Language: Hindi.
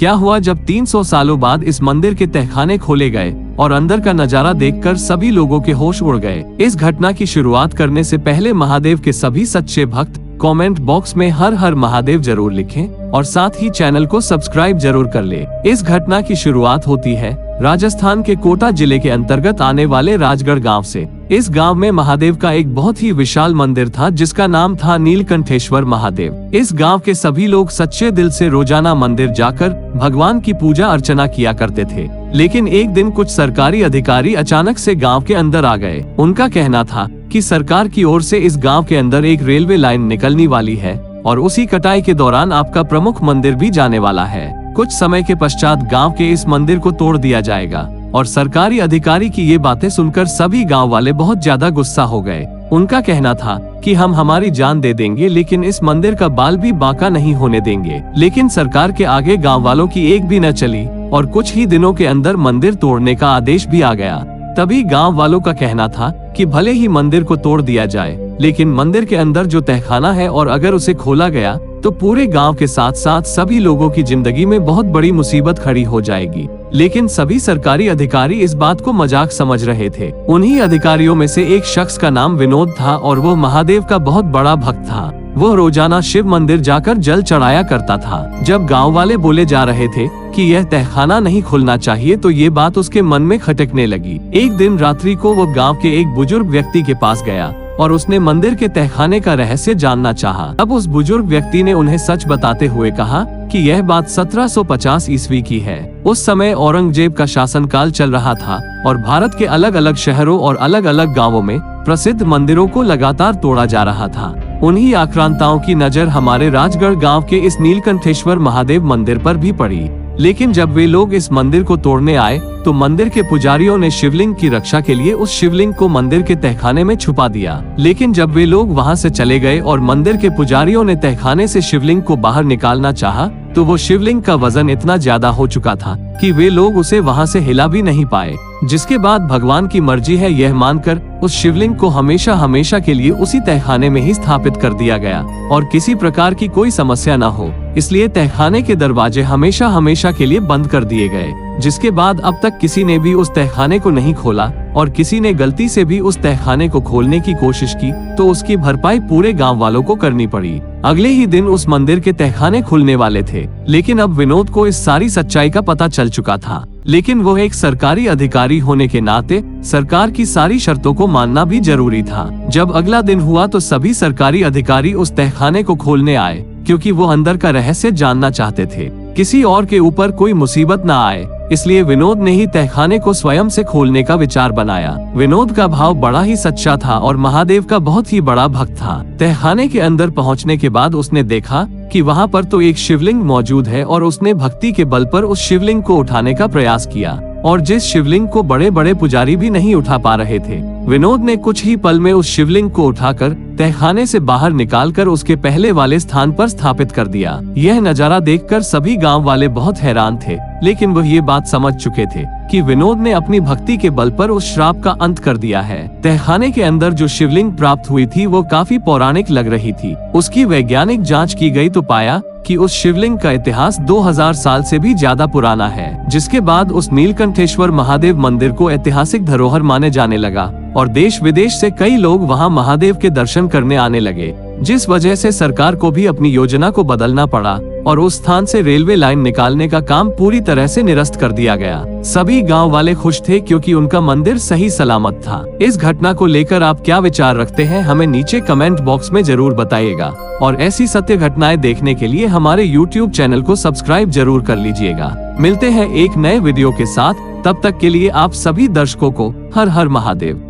क्या हुआ जब 300 सालों बाद इस मंदिर के तहखाने खोले गए और अंदर का नजारा देखकर सभी लोगों के होश उड़ गए। इस घटना की शुरुआत करने से पहले महादेव के सभी सच्चे भक्त कमेंट बॉक्स में हर हर महादेव जरूर लिखें और साथ ही चैनल को सब्सक्राइब जरूर कर ले। इस घटना की शुरुआत होती है राजस्थान के कोटा जिले के अंतर्गत आने वाले राजगढ़ गांव से। इस गांव में महादेव का एक बहुत ही विशाल मंदिर था जिसका नाम था नीलकंठेश्वर महादेव। इस गांव के सभी लोग सच्चे दिल से रोजाना मंदिर जाकर भगवान की पूजा अर्चना किया करते थे। लेकिन एक दिन कुछ सरकारी अधिकारी अचानक से गांव के अंदर आ गए। उनका कहना था कि सरकार की ओर से इस गांव के अंदर एक रेलवे लाइन निकलने वाली है और उसी कटाई के दौरान आपका प्रमुख मंदिर भी जाने वाला है। कुछ समय के पश्चात गांव के इस मंदिर को तोड़ दिया जाएगा। और सरकारी अधिकारी की ये बातें सुनकर सभी गांव वाले बहुत ज्यादा गुस्सा हो गए। उनका कहना था कि हम हमारी जान दे देंगे लेकिन इस मंदिर का बाल भी बांका नहीं होने देंगे। लेकिन सरकार के आगे गांव वालों की एक भी न चली और कुछ ही दिनों के अंदर मंदिर तोड़ने का आदेश भी आ गया। तभी गांव वालों का कहना था कि भले ही मंदिर को तोड़ दिया जाए लेकिन मंदिर के अंदर जो तहखाना है और अगर उसे खोला गया तो पूरे गांव के साथ साथ सभी लोगों की जिंदगी में बहुत बड़ी मुसीबत खड़ी हो जाएगी। लेकिन सभी सरकारी अधिकारी इस बात को मजाक समझ रहे थे। उन्हीं अधिकारियों में से एक शख्स का नाम विनोद था और वो महादेव का बहुत बड़ा भक्त था। वो रोजाना शिव मंदिर जाकर जल चढ़ाया करता था। जब गांव वाले बोले जा रहे थे कि यह तहखाना नहीं खुलना चाहिए तो ये बात उसके मन में खटकने लगी। एक दिन रात्रि को वो गांव के एक बुजुर्ग व्यक्ति के पास गया और उसने मंदिर के तहखाने का रहस्य जानना चाहा। अब उस बुजुर्ग व्यक्ति ने उन्हें सच बताते हुए कहा कि यह बात 1750 ईस्वी की है। उस समय औरंगजेब का शासनकाल चल रहा था और भारत के अलग अलग शहरों और अलग अलग गांवों में प्रसिद्ध मंदिरों को लगातार तोड़ा जा रहा था। उन्हीं आक्रांताओं की नजर हमारे राजगढ़ गांव के इस नीलकंठेश्वर महादेव मंदिर पर भी पड़ी। लेकिन जब वे लोग इस मंदिर को तोड़ने आए तो मंदिर के पुजारियों ने शिवलिंग की रक्षा के लिए उस शिवलिंग को मंदिर के तहखाने में छुपा दिया। लेकिन जब वे लोग वहां से चले गए और मंदिर के पुजारियों ने तहखाने से शिवलिंग को बाहर निकालना चाहा तो वो शिवलिंग का वजन इतना ज्यादा हो चुका था कि वे लोग उसे वहां से हिला भी नहीं पाए। जिसके बाद भगवान की मर्जी है यह मानकर उस शिवलिंग को हमेशा हमेशा के लिए उसी तहखाने में ही स्थापित कर दिया गया और किसी प्रकार की कोई समस्या न हो इसलिए तहखाने के दरवाजे हमेशा हमेशा के लिए बंद कर दिए गए। जिसके बाद अब तक किसी ने भी उस तहखाने को नहीं खोला और किसी ने गलती से भी उस तहखाने को खोलने की कोशिश की तो उसकी भरपाई पूरे गांव वालों को करनी पड़ी। अगले ही दिन उस मंदिर के तहखाने खुलने वाले थे लेकिन अब विनोद को इस सारी सच्चाई का पता चल चुका था। लेकिन वो एक सरकारी अधिकारी होने के नाते सरकार की सारी शर्तों को मानना भी जरूरी था। जब अगला दिन हुआ तो सभी सरकारी अधिकारी उस तहखाने को खोलने आए क्योंकि वो अंदर का रहस्य जानना चाहते थे। किसी और के ऊपर कोई मुसीबत न आए इसलिए विनोद ने ही तहखाने को स्वयं से खोलने का विचार बनाया। विनोद का भाव बड़ा ही सच्चा था और महादेव का बहुत ही बड़ा भक्त था। तहखाने के अंदर पहुंचने के बाद उसने देखा कि वहां पर तो एक शिवलिंग मौजूद है और उसने भक्ति के बल पर उस शिवलिंग को उठाने का प्रयास किया और जिस शिवलिंग को बड़े बड़े पुजारी भी नहीं उठा पा रहे थे। विनोद ने कुछ ही पल में उस शिवलिंग को उठाकर तहखाने से बाहर निकालकर उसके पहले वाले स्थान पर स्थापित कर दिया। यह नजारा देखकर सभी गांव वाले बहुत हैरान थे लेकिन वह ये बात समझ चुके थे कि विनोद ने अपनी भक्ति के बल पर उस श्राप का अंत कर दिया है। तहखाने के अंदर जो शिवलिंग प्राप्त हुई थी वो काफी पौराणिक लग रही थी। उसकी वैज्ञानिक जांच की गई तो पाया कि उस शिवलिंग का इतिहास 2000 साल से भी ज्यादा पुराना है। जिसके बाद उस नीलकंठेश्वर महादेव मंदिर को ऐतिहासिक धरोहर माने जाने लगा और देश विदेश से कई लोग वहां महादेव के दर्शन करने आने लगे। जिस वजह से सरकार को भी अपनी योजना को बदलना पड़ा और उस स्थान से रेलवे लाइन निकालने का काम पूरी तरह से निरस्त कर दिया गया। सभी गांव वाले खुश थे क्योंकि उनका मंदिर सही सलामत था। इस घटना को लेकर आप क्या विचार रखते हैं हमें नीचे कमेंट बॉक्स में जरूर बताइएगा और ऐसी सत्य घटनाएं देखने के लिए हमारे YouTube चैनल को सब्सक्राइब जरूर कर लीजिएगा। मिलते हैं एक नए वीडियो के साथ, तब तक के लिए आप सभी दर्शकों को हर हर महादेव।